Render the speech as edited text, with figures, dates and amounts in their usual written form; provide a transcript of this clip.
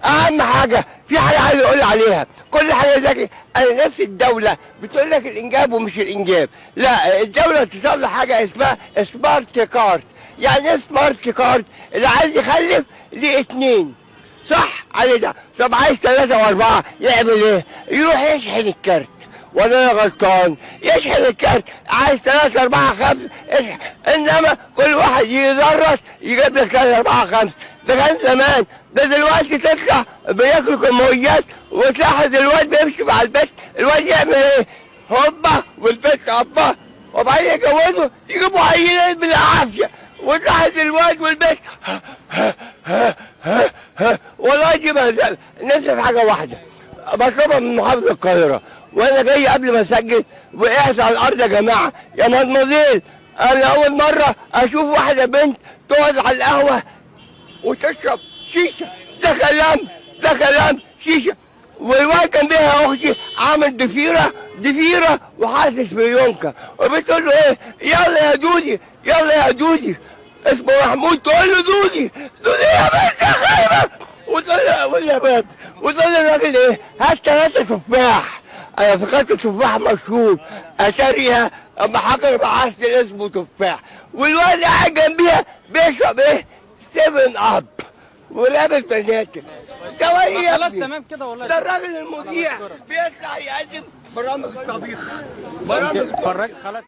اهم حاجه، في حاجه عايز اقول عليها، كل حاجه ذكي. انا نفس الدوله بتقول لك الانجاب ومش الانجاب، لا الدوله تصلح حاجه اسمها سمارت كارد. يعني ايه سمارت كارد؟ اللي عايز يخلف ليه اتنين، صح عليه ده. طب عايز ثلاثه واربعه يعمل ايه؟ يروح يشحن الكارت. ولا انا غلطان؟ يشحن الكارت، عايز ثلاثة أربعة خمسة اشحن. إنما كل واحد يدرس يجيب لك ثلاثة أربعة خمسة. ده كان زمان، ده دلوقتي تطلع بياكلوا كميات وتلاحظ الواد بيمشي مع البيت، الواد يعمل إيه؟ هوبا والبيت هوبا، وبعدين يجوزوا يجيبوا عيلين بالعافية، وتلاحظ الواد والبيت والله دي مهزلة. نفسي في حاجة واحدة بطلبها من محافظ القاهرة، وانا جاي قبل ما اسجل وقعت على الارض يا جماعه. يا مدمزيل، انا اول مره اشوف واحده بنت تقعد على القهوه وتشرب شيشه. ده كلام؟ ده كلام؟ شيشه. والواد كان بيها اختي عامل ضفيره وحاسس بيونكا، وبتقول له ايه؟ يلا يا دودي، يلا يا دودي. اسمه محمود، تقول له دودي، دودي يا بنت يا خايبه. وتقول للراجل ايه؟ هات ثلاثة تفاح. انا فكرت تفاح مشهور اشتريها، اما حجر بعثت اسمه تفاح. والواد قاعد جنبيها بيشرب ايه؟ 7 اب ولابس بناتك. ثواني يا خلاص ابني. تمام كده والله. ده الراجل المذيع بيطلع يقدم برامج طبيخ، برامج اتفرج خلاص.